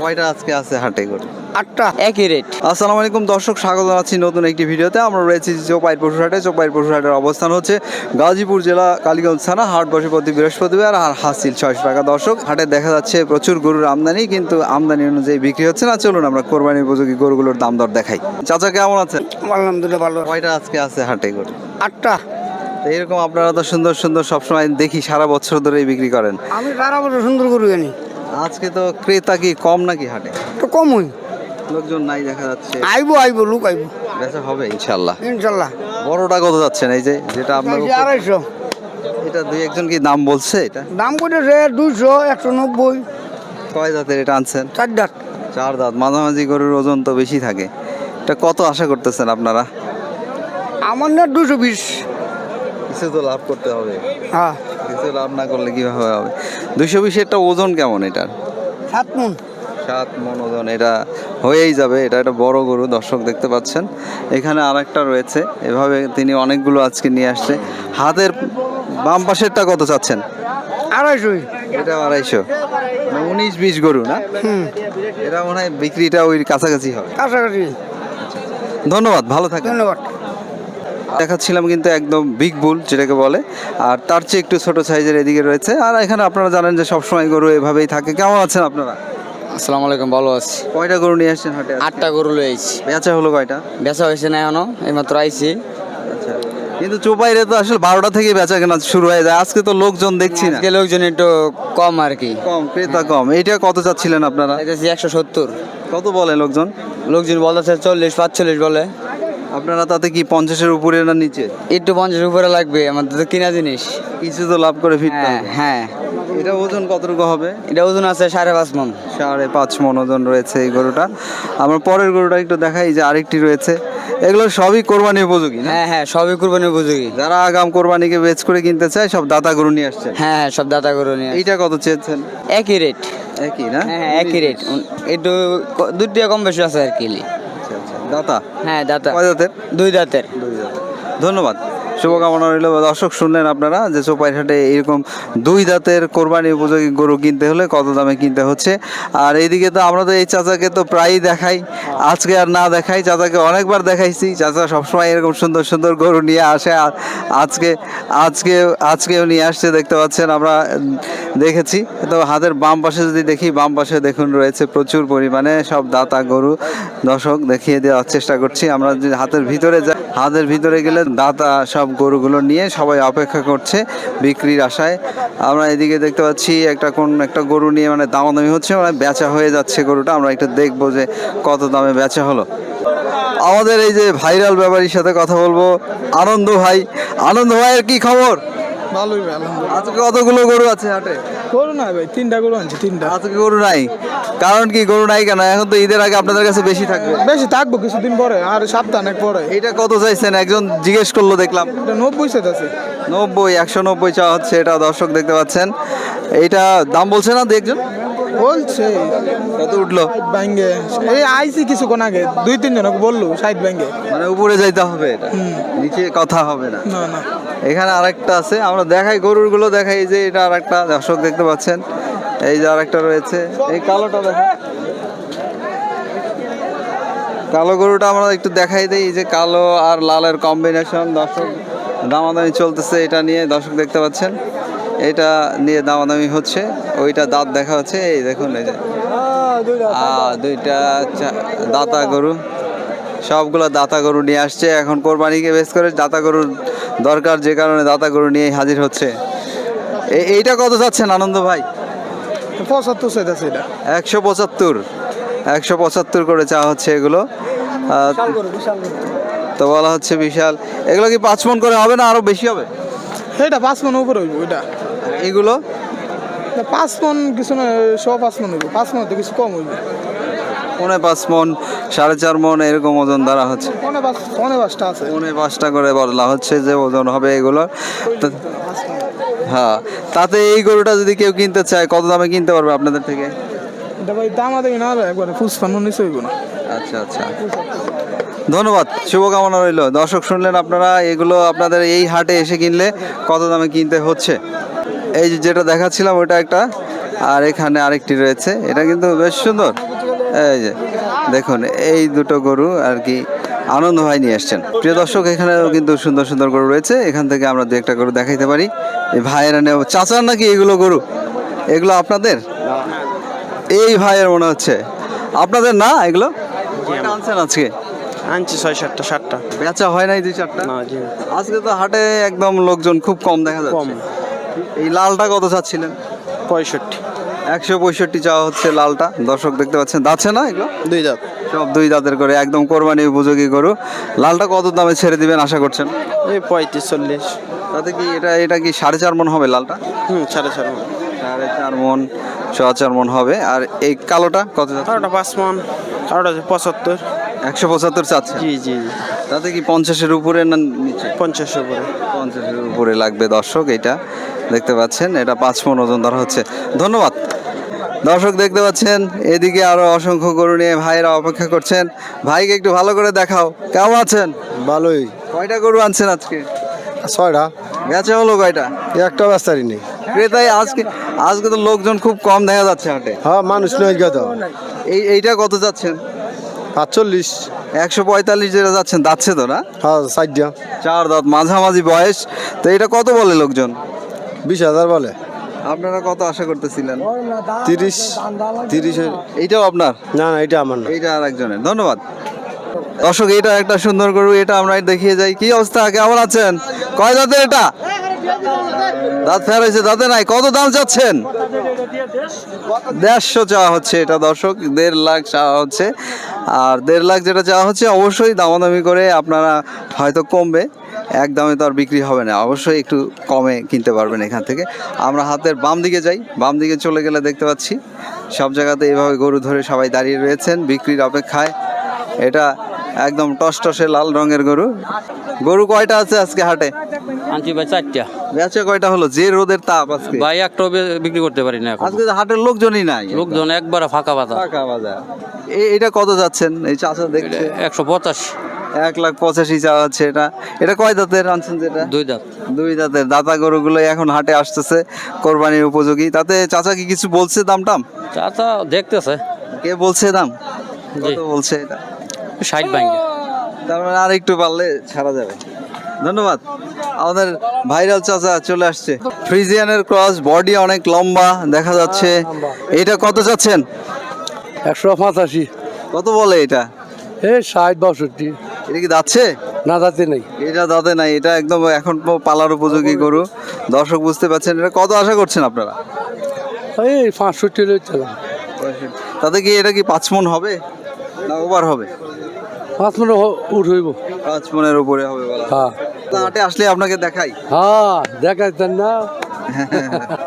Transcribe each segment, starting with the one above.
কয়টা আজকে আছে হাটে করে? 8টা একই রেট। আসসালামু আলাইকুম দর্শক, স্বাগত জানাচ্ছি নতুন একটি ভিডিওতে। আমরা রয়েছি চোপাইর পশুরহাটে। চোপাইর পশুরহাটের অবস্থান হচ্ছে গাজীপুর জেলা কালীগঞ্জ থানা। হাট বসে প্রতি বৃহস্পতিবার আর হাসিল 600 টাকা। দর্শক, হাটে দেখা যাচ্ছে প্রচুর গরুর আমদানি, কিন্তু আমদানি অনুযায়ী বিক্রি হচ্ছে না। চলুন আমরা কোরবানির উপযোগী গরুগুলোর দাম দর দেখাই। চাচা কেমন আছেন? আলহামদুলিল্লাহ ভালো। কয়টা আজকে আছে হাটে করে? 8টা। এইরকম আপনারা তো সুন্দর সুন্দর সবসময় দেখি সারা বছর ধরেই বিক্রি করেন। আমি সারা বছর সুন্দর গরু আনি। আজকে তো ক্রেতা কি কম নাকি হাটে? তো কমই লোকজন নাই দেখা যাচ্ছে। আইবো লোক আইবো, বেচা হবে ইনশাল্লাহ। ইনশাল্লাহ। বড়টা কত যাচ্ছেন? এই যে যেটা আপনার উপর- 250। এটা দুই একজন কি দাম বলছে? এটা দাম করেছে 200, 190। কয় জাতের এটা আনছেন? 4 দাঁত। 4 দাঁত। মাঝামাঝি গরুর ওজন তো বেশি থাকে। এটা কত আশা করতেছেন আপনারা? আমার না 220। কিছু তো লাভ করতে হবে। হ্যাঁ, কিছু লাভ না করলে কিভাবে হবে? 220-এরটা ওজন কেমন এটার? 7 মণ। 7 মণ ওজন। এটা হয়েই যাবে। এটা একটা বড় গরু, দর্শক দেখতে পাচ্ছেন। এখানে আরেকটা রয়েছে। এভাবে তিনি অনেকগুলো আজকে নিয়ে আসছে। হাতের বাম পাশেরটা কত চাচ্ছেন? 250। এটা 250। 19-20 গরু না? এটা মনে হয় বিক্রিটা ওই কাছাকাছি হবে। কাছাকাছি। ধন্যবাদ, ভালো থাকবেন। ধন্যবাদ। দেখাচ্ছিলাম কিন্তু একদম বিগ বুল যেটাকে বলে, আর তার চেয়ে একটু ছোট সাইজের এদিকে রয়েছে। আর এখানে আপনারা জানেন যে সবসময় গরু এভাবেই থাকে। কেমন আছেন আপনারা? আসসালামু আলাইকুম, ভালো আছি। কয়টা গরু নিয়ে আসছেন হাটে? 8টা গরু লইছি। বেচা হলো কয়টা? বেচা হয়েছে না এখনো, এইমাত্র আইছি। আচ্ছা, কিন্তু চোপাইরে তো আসলে 12টা থেকে বেচা কেনা শুরু হয়ে যায়। আজকে তো লোকজন দেখছি না, আজকে লোকজন একটু কম আর কি। কম, ক্রেতা কম। এইটা কত চাচ্ছিলেন আপনারা? চাইতেছি 170। কত বলে লোকজন? লোকজন বলতেছে 40-45 বলে। আপনারা তাতে কি 50-এর উপরে না নিচে? একটু 50 উপরে লাগবে, আমাদের তো কিনা জিনিস। কিছু তো লাভ করে ফিরতে হ্যাঁ হবে। হ্যাঁ, এটা ওজন কতটুকু হবে? এটা ওজন আছে 5.5 মণ। 5.5 মণ ওজন রয়েছে এই গরুটা। আমরা পরের গরুটা একটু দেখাই, যে আরেকটি রয়েছে। এগুলো সবই কোরবানি উপযোগী না? হ্যাঁ হ্যাঁ, সবই কুরবানি উপযোগী। যারা আগাম কোরবানিকে বেচ করে কিনতে চায় সব দাতা গরু নিয়ে আসছে। হ্যাঁ হ্যাঁ, সব দাতা গরু নিয়ে। এইটা কত চেয়েছেন? একই রেট। একই না? হ্যাঁ হ্যাঁ, একই রেট। একটু 2 টাকা কম বেশি আছে আর কি। আচ্ছা আচ্ছা, দাতা। হ্যাঁ দাতা। কয় জাতের? 2 দাঁতের। ধন্যবাদ, শুভকামনা রইল। দর্শক, শুনলেন আপনারা যে চোপাইরহাটে এরকম 2 দাঁতের কোরবানি উপযোগী গরু কিনতে হলে কত দামে কিনতে হচ্ছে। আর এইদিকে তো আমরা তো এই চাচাকে তো প্রায়ই দেখাই, আজকে আর না দেখাই। চাচাকে অনেকবার দেখাইছি, চাচা সবসময় এরকম সুন্দর সুন্দর গরু নিয়ে আসে। আর আজকে আজকে আজকেও নিয়ে আসছে, দেখতে পাচ্ছেন, আমরা দেখেছি। তো হাতের বাম পাশে যদি দেখি, বাম পাশে দেখুন রয়েছে প্রচুর পরিমাণে সব দাতা গরু। দর্শক, দেখিয়ে দেওয়ার চেষ্টা করছি। আমরা যদি হাতের ভিতরে যাই, হাতের ভিতরে গেলে দাতা সব গরুগুলো নিয়ে সবাই অপেক্ষা করছে বিক্রির আশায়। আমরা এদিকে দেখতে পাচ্ছি একটা গরু নিয়ে মানে দামাদামি হচ্ছে, মানে বেচা হয়ে যাচ্ছে গরুটা। আমরা একটু দেখবো যে কত দামে বেচা হলো। আমাদের এই যে ভাইরাল ব্যাপারীর সাথে কথা বলবো, আনন্দ ভাই। আনন্দ ভাইয়ের কি খবর? ভালোই ভাই, আলহামদুলিল্লাহ। আজকে কতগুলো গরু আছে হাটে? গরু নাই ভাই, 3টা গরু আনছি, 3টা। আজকে গরু নাই? কারণ কি গরু নাই কেন? এখন তো ঈদের আগে আপনাদের কাছে বেশি থাকবে। বেশি থাকবো কিছুদিন পরে, আর সপ্তাহ পরে। এইটা কত চাইছেন? একজন জিজ্ঞেস করলো দেখলাম। এটা 90 সেট আছে। 190 চাওয়া হচ্ছে। এটা দর্শক দেখতে পাচ্ছেন। এইটা দাম বলছে না একজন? বলছে কত উঠলো? ব্যাঙ্গে এই আইসি কিছুক্ষণ আগে 2-3 জনকে বললো 60 ব্যাঙ্গে। মানে উপরে যাইতে হবে, এটা নিচে কথা হবে না। না না, এখানে আরেকটা আছে, আমরা দেখাই গরুরগুলো দেখাই। এই যে এটা আরেকটা, দর্শক দেখতে পাচ্ছেন। এই যে আরেকটা রয়েছে, এই কালোটা দেখেন। কালো গরুটা আমরা একটু দেখাই দিই। এই যে কালো আর লালের কম্বিনেশন। দর্শক, দামাদামি চলতেছে এটা নিয়ে, দর্শক দেখতে পাচ্ছেন। এটা নিয়ে দামাদামি হচ্ছে। ওইটা দাঁত দেখা হচ্ছে, এই দেখুন। এই যে দুইটা দাতা গরু, সবগুলো দাতা গরু নিয়ে আসছে। এখন কোরবানিকে বেশ করে দাতা গরুর দরকার, যে কারণে দাতা গরু নিয়ে হাজির হচ্ছে। এইটা কত যাচ্ছেন আনন্দ ভাই? 75 সেট আছে এটা। 175 করে চাওয়া হচ্ছে এগুলো। তো বলা হচ্ছে বিশাল। এগুলো কি 5 মণ করে হবে না আরো বেশি হবে? এটা 5 মণ উপরে হইব। এটা এগুলো 5 মণ কিছু না, 5 মণ হইব। 5 মণ তো কিছু কম হইব। 5.5 মণ, 4.5 মণ এরকম ওজন ধরা হচ্ছে। 5টা আছে। 5টা করে বলা হচ্ছে যে ওজন হবে এগুলো। হ্যাঁ, তাতে এই গরুটা যদি কেউ কিনতে চায় কত দামে কিনতে পারবে আপনাদের থেকে? এটা ভাই দাম আদমি না, একবারে 55 নিচে হইব না। আচ্ছা আচ্ছা, ধন্যবাদ, শুভকামনা রইল। দর্শক, শুনলেন আপনারা, এগুলো আপনাদের এই হাটে এসে কিনলে কত দামে কিনতে হচ্ছে। এই যেটা দেখাচ্ছিলাম ওটা একটা, আর এখানে আরেকটি রয়েছে। এটা কিন্তু বেশ সুন্দর। এই যে দেখুন এই দুটো গরু আর কি আনন্দ ভাই নিয়ে এসছেন। প্রিয় দর্শক, এখানেও কিন্তু সুন্দর সুন্দর গরু রয়েছে, এখান থেকে আমরা দু একটা গরু দেখাইতে পারি। এই ভাইয়েরা নেব, চাচার নাকি এগুলো গরু? এগুলো আপনাদের? এই ভাইয়ের মনে হচ্ছে আপনাদের না এগুলো? কয়টা আনছেন আজকে? আনছি 6-7টা 7টা। বেচা হয় নাই 2-4টা? না জি আজকে তো হাটে একদম লোকজন খুব কম দেখা যাচ্ছে। এই লালটা কত চাচ্ছিলেন? 65। 165 চাওয়া হচ্ছে লালটা। দর্শক দেখতে পাচ্ছেন, দাচ্ছে না এগুলো? 2 দাঁত। সব 2 দাঁতের করে, একদম কোরবানি উপযোগী গরু। লালটা কত দামে ছেড়ে দিবেন আশা করছেন? এই 35-40। তাতে কি এটা কি 4.5 মণ হবে লালটা? 4.5 মণ। 4.5 মণ 4.5 মণ হবে। আর এই কালোটা কত যাচ্ছে? আরোটা 5 মণ, আরোটা 75। 175 চাচ্ছে। জি জি তাতে কি 50-এর উপরে না নিচে? 50-এর উপরে। 50-এর উপরে লাগবে দর্শক। এটা দেখতে পাচ্ছেন, এটা 5 মণ ওজন ধরা হচ্ছে। ধন্যবাদ। দর্শক দেখতে পাচ্ছেন এদিকে আরো অসংখ্য গরু নিয়ে ভাইরা অপেক্ষা করছেন। ভাইকে একটু ভালো করে দেখাও, কেমন আছেন? ভালোই। কয়টা গরু আনছেন আজকে? 6টা। বেচা হলো কয়টা? একটা বাস্তারি নেই। ক্রেতাই আজকে তো লোকজন খুব কম দেখা যাচ্ছে হাটে। হ্যাঁ, মানুষ নয় গেত। এইটা কত যাচ্ছেন? 45। 145 যেটা যাচ্ছেন, দাচ্ছে তো না? হ্যাঁ, 4টা। 4 দাঁত, মাঝামাঝি বয়স। তো এটা কত বলে লোকজন? 20,000 বলে। আপনারা কত আশা করতেছিলেন? 30। এইটাও আপনার? না না, এটা আমার না। এইটা আর একজনের। ধন্যবাদ। দর্শক, এটা একটা সুন্দর গরু, এটা আমরা দেখিয়ে যাই। কি অবস্থা, কেমন আছেন? কয় দাঁতের এটা? দাঁত ফের হয়েছে, দাঁতে নাই। কত দাম চাচ্ছেন? 150 চাওয়া হচ্ছে এটা দর্শক, 1.5 লাখ চাওয়া হচ্ছে। আর 1.5 লাখ যেটা চাওয়া হচ্ছে, অবশ্যই দামাদামি করে আপনারা হয়তো কমবে, এক দামে তো আর বিক্রি হবে না, অবশ্যই একটু কমে কিনতে পারবেন এখান থেকে। আমরা হাতের বাম দিকে যাই, বাম দিকে চলে গেলে দেখতে পাচ্ছি সব জায়গাতে এভাবে গরু ধরে সবাই দাঁড়িয়ে রয়েছেন বিক্রির অপেক্ষায়। এটা একদম টসটসে লাল রঙের গরু। গরু কয়টা আছে আজকে হাটে? আনছি ভাই 4টা। বেচা কয়টা হলো? যে রোদের তাপ আজকে, ভাই একটাও বিক্রি করতে পারি না এখন। আজকে তো হাটের লোকজনই নাই, লোকজন একবারে ফাঁকা বাতা। ফাঁকা বাজার। এটা কত যাচ্ছেন? এই চাচা দেখছে 185। 1,85,000 চাওয়া হচ্ছে। এটা কয় দাঁতের আনছেন? যেটা 2 দাঁত। 2 দাঁতের। দাতা গরুগুলো এখন হাটে আসতেছে, কোরবানির উপযোগী। তাতে চাচা কি কিছু বলছে দাম টাম? চাচা দেখতেছে। কে বলছে দাম? জি। কত বলছে এটা? 60 ভাঙ্গে। তার মানে আর একটু পারলে ছাড়া যাবে। ধন্যবাদ। আমাদের ভাইরাল চাচা চলে আসছে। ফ্রিজিয়ানের ক্রস, বডি অনেক লম্বা দেখা যাচ্ছে। এটা কত যাচ্ছেন? 185। কত বলে এটা? 60-62। এটা কি যাচ্ছে? না, যাতে নেই। এটা দাঁতে নাই, এটা একদম এখন পালার উপযোগী গরু। দর্শক বুঝতে পারছেন। এটা কত আশা করছেন আপনারা? এই 65 লইছিলাম। তাতে কি এটা কি 5 মণ হবে না ওভার হবে? 5 মিনিট উঠইব। 5 মণের উপরে হবে বলা। হ্যাঁ হাটে আসলে আপনাকে দেখাই। হ্যাঁ, দেখাইতেন না।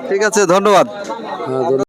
ঠিক আছে, ধন্যবাদ। হ্যাঁ।